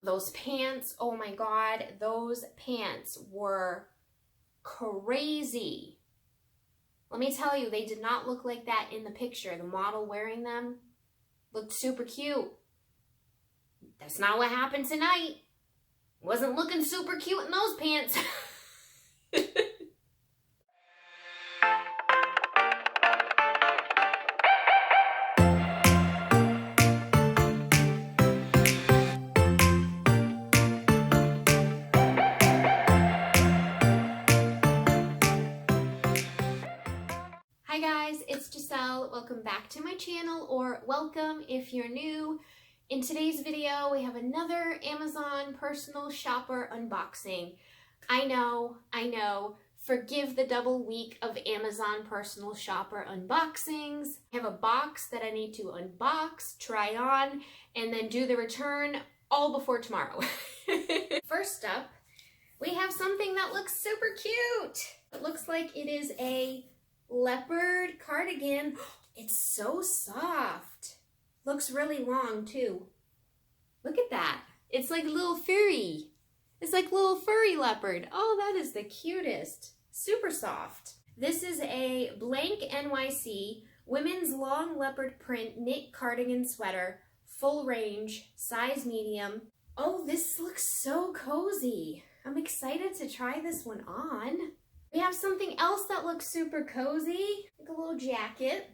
Those pants, oh my God, those pants were crazy. Let me tell you, they did not look like that in the picture. The model wearing them looked super cute. That's not what happened tonight. Wasn't looking super cute in those pants. Hi guys, it's Giselle. Welcome back to my channel, or welcome if you're new. In today's video, we have another Amazon personal shopper unboxing. I know, forgive the double week of Amazon personal shopper unboxings. I have a box that I need to unbox, try on, and then do the return all before tomorrow. First up, we have something that looks super cute. It looks like it is a leopard cardigan. It's so soft. Looks really long too. Look at that. It's like a little furry. It's like a little furry leopard. Oh, that is the cutest. Super soft. This is a blank NYC women's long leopard print knit cardigan sweater, full range, size medium. Oh, this looks so cozy. I'm excited to try this one on. We have something else that looks super cozy, like a little jacket.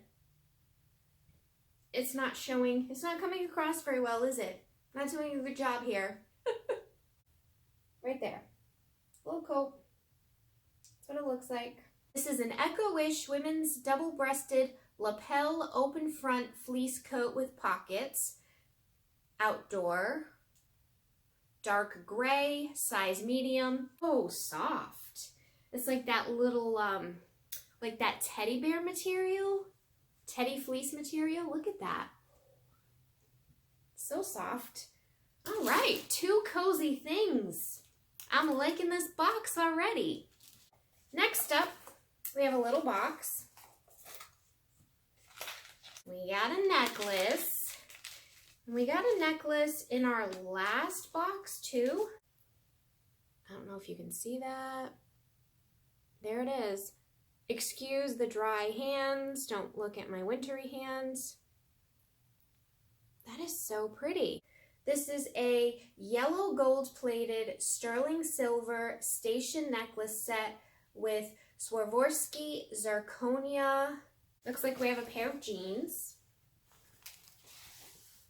It's not showing, it's not coming across very well, is it? Not doing a good job here. Right there. Little coat. That's what it looks like. This is an Echo-ish women's double-breasted lapel open front fleece coat with pockets. Outdoor. Dark gray, size medium. Oh, soft. It's like that little, like that teddy bear material, teddy fleece material. Look at that. So soft. All right, two cozy things. I'm liking this box already. Next up, we have a little box. We got a necklace. We got a necklace in our last box too. I don't know if you can see that. There it is. Excuse the dry hands. Don't look at my wintry hands. That is so pretty. This is a yellow gold-plated sterling silver station necklace set with Swarovski zirconia. Looks like we have a pair of jeans.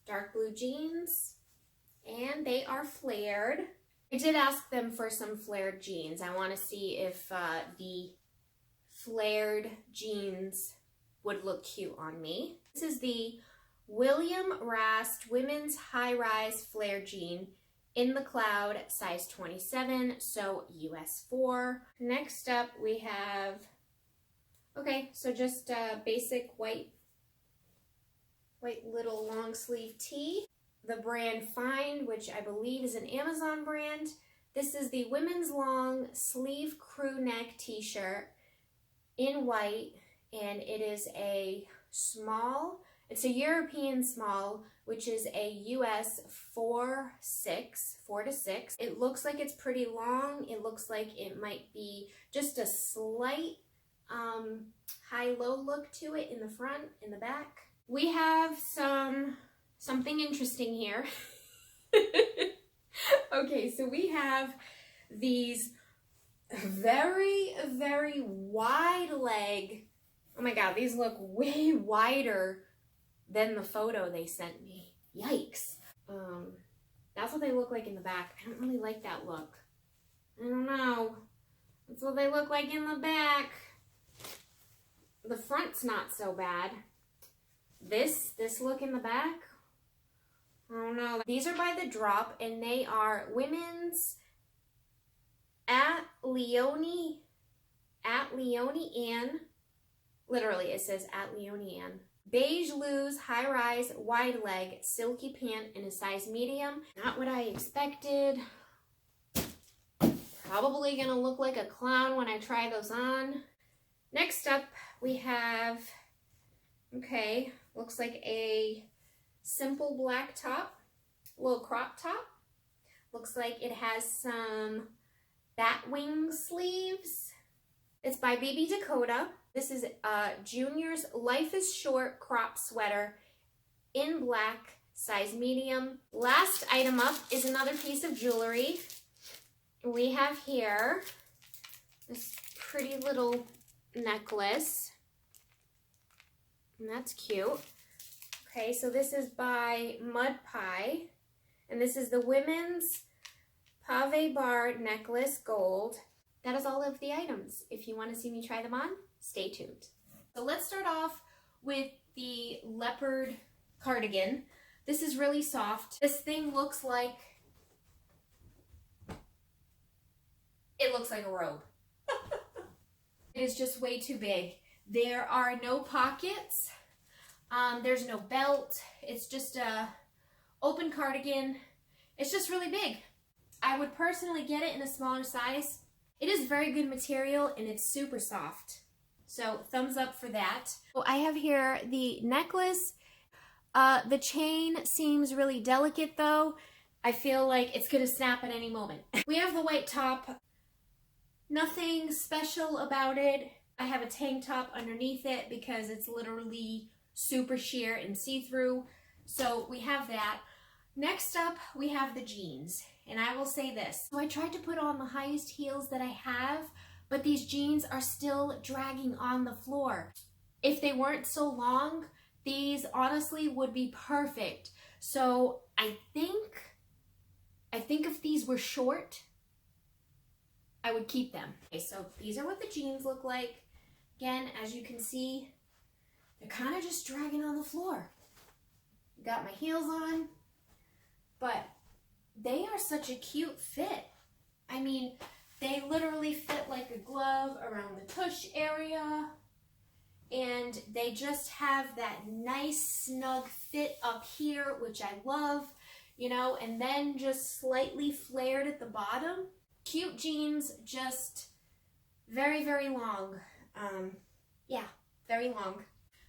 Dark blue jeans. And they are flared. I did ask them for some flared jeans. I want to see if the flared jeans would look cute on me. This is the William Rast women's high-rise flare jean in the cloud, size 27, so US 4. Next up we have, okay, so just a basic white little long sleeve tee. The brand Find, which I believe is an Amazon brand. This is the women's long sleeve crew neck t-shirt in white, and it is a small. It's a European small, which is a US 4 to 6. It looks like it's pretty long. It looks like it might be just a slight high-low look to it in the front, in the back. We have something interesting here. Okay, so we have these very, very wide leg. Oh my God, these look way wider than the photo they sent me. Yikes. That's what they look like in the back. I don't really like that look. I don't know. That's what they look like in the back. The front's not so bad. This look in the back, I don't know. These are by The Drop, and they are women's at Leonie Ann. Literally, it says at Leonie Ann. Beige loose, high-rise, wide leg, silky pant in a size medium. Not what I expected. Probably gonna look like a clown when I try those on. Next up, we have, okay, looks like a simple black top, a little crop top. Looks like it has some bat wing sleeves. It's by BB Dakota. This is Junior's Life is Short crop sweater in black, size medium. Last item up is another piece of jewelry. We have here this pretty little necklace. And that's cute. Okay, so this is by Mud Pie. And this is the women's Pave Bar necklace gold. That is all of the items. If you want to see me try them on, stay tuned. So let's start off with the Leopard Cardigan. This is really soft. This thing looks like, it looks like a robe. It is just way too big. There are no pockets. There's no belt. It's just a open cardigan. It's just really big. I would personally get it in a smaller size. It is very good material and it's super soft. So thumbs up for that. So I have here the necklace. The chain seems really delicate though. I feel like it's gonna snap at any moment. We have the white top. Nothing special about it. I have a tank top underneath it because it's literally super sheer and see-through. So we have that. Next up, we have the jeans. And I will say this. So I tried to put on the highest heels that I have, but these jeans are still dragging on the floor. If they weren't so long, these honestly would be perfect. So I think if these were short, I would keep them. Okay, so these are what the jeans look like. Again, as you can see, they're kind of just dragging on the floor. Got my heels on, but they are such a cute fit. I mean, they literally fit like a glove around the tush area, and they just have that nice snug fit up here, which I love, you know, and then just slightly flared at the bottom. Cute jeans, just very, very long. Yeah, very long.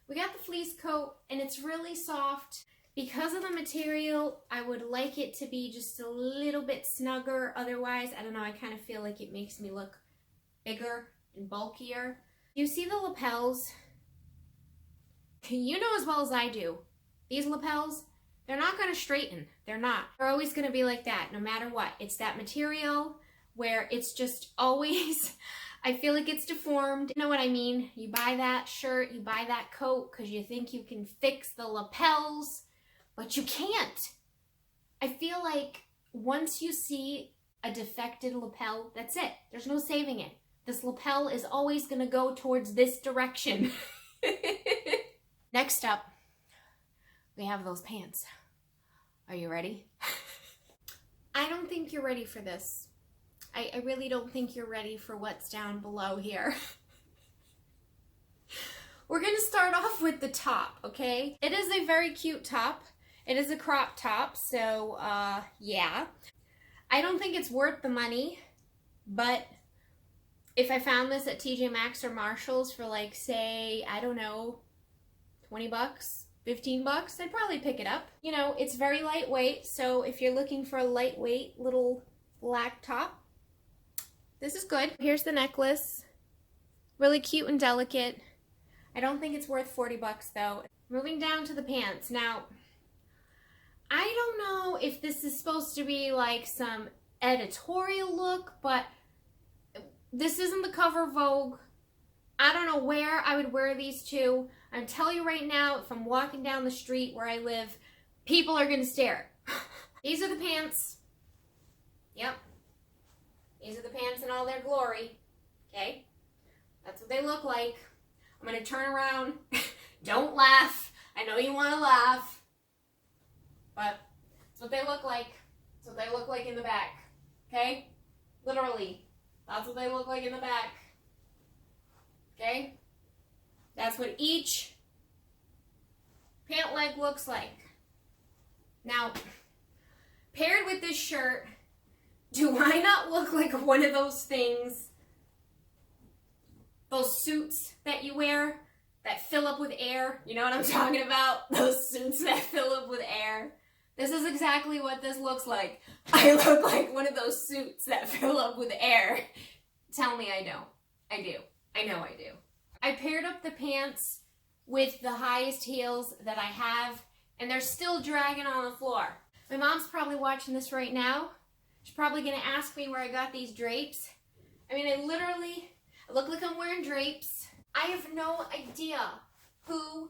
We got the fleece coat, and it's really soft. Because of the material, I would like it to be just a little bit snugger. Otherwise, I don't know, I kind of feel like it makes me look bigger and bulkier. You see the lapels? You know as well as I do, these lapels, they're not going to straighten. They're not. They're always going to be like that, no matter what. It's that material where it's just always, I feel like it's deformed. You know what I mean? You buy that shirt, you buy that coat because you think you can fix the lapels, but you can't. I feel like once you see a defected lapel, that's it. There's no saving it. This lapel is always going to go towards this direction. Next up, we have those pants. Are you ready? I don't think you're ready for this. I really don't think you're ready for what's down below here. We're going to start off with the top, okay? It is a very cute top. It is a crop top, so yeah. I don't think it's worth the money, but if I found this at TJ Maxx or Marshall's for like, say, I don't know, 20 bucks, 15 bucks, I'd probably pick it up. You know, it's very lightweight, so if you're looking for a lightweight little black top, this is good. Here's the necklace. Really cute and delicate. I don't think it's worth 40 bucks though. Moving down to the pants. Now, I don't know if this is supposed to be like some editorial look, but this isn't the cover of Vogue. I don't know where I would wear these to. I'm telling you right now, if I'm walking down the street where I live, people are gonna stare. These are the pants. Yep. These are the pants in all their glory. Okay? That's what they look like. I'm gonna turn around. Don't laugh. I know you wanna laugh. But that's what they look like. That's what they look like in the back. Okay? Literally. That's what they look like in the back. Okay? That's what each pant leg looks like. Now, paired with this shirt, do I not look like one of those things, those suits that you wear that fill up with air? You know what I'm talking about? Those suits that fill up with air. This is exactly what this looks like. I look like one of those suits that fill up with air. Tell me I don't. I do. I know I do. I paired up the pants with the highest heels that I have, and they're still dragging on the floor. My mom's probably watching this right now. She's probably gonna ask me where I got these drapes. I mean, I look like I'm wearing drapes. I have no idea who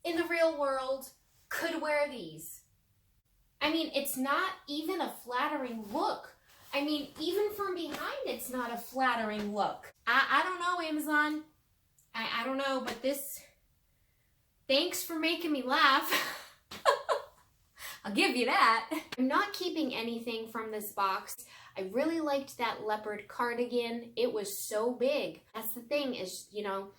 in the real world could wear these. I mean, it's not even a flattering look. I mean, even from behind, it's not a flattering look. I don't know, Amazon. I don't know, but this, thanks for making me laugh. I'll give you that. I'm not keeping anything from this box. I really liked that leopard cardigan. It was so big. That's the thing is, you know,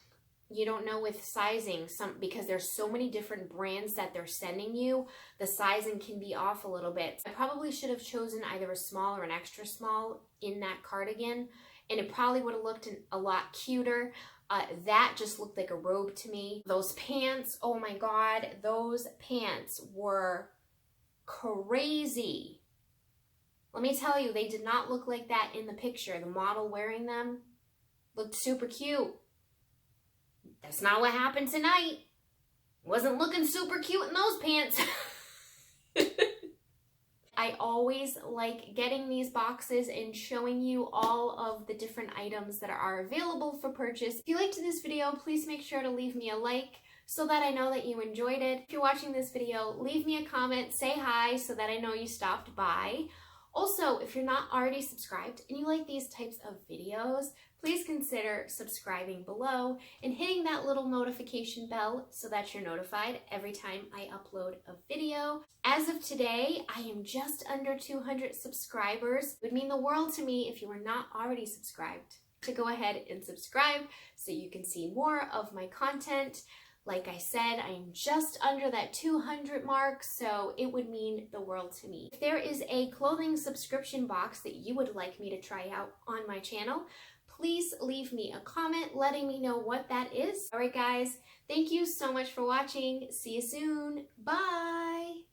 you don't know with sizing because there's so many different brands that they're sending you. The sizing can be off a little bit. I probably should have chosen either a small or an extra small in that cardigan, and it probably would have looked a lot cuter. That just looked like a robe to me. Those pants, oh my God, those pants were crazy. Let me tell you, they did not look like that in the picture. The model wearing them looked super cute. That's not what happened tonight. Wasn't looking super cute in those pants. I always like getting these boxes and showing you all of the different items that are available for purchase. If you liked this video, please make sure to leave me a like so that I know that you enjoyed it. If you're watching this video, leave me a comment, say hi so that I know you stopped by. Also, if you're not already subscribed and you like these types of videos, please consider subscribing below and hitting that little notification bell so that you're notified every time I upload a video. As of today, I am just under 200 subscribers. It would mean the world to me if you were not already subscribed to go ahead and subscribe so you can see more of my content. Like I said, I am just under that 200 mark, so it would mean the world to me. If there is a clothing subscription box that you would like me to try out on my channel, please leave me a comment letting me know what that is. All right, guys, thank you so much for watching. See you soon. Bye.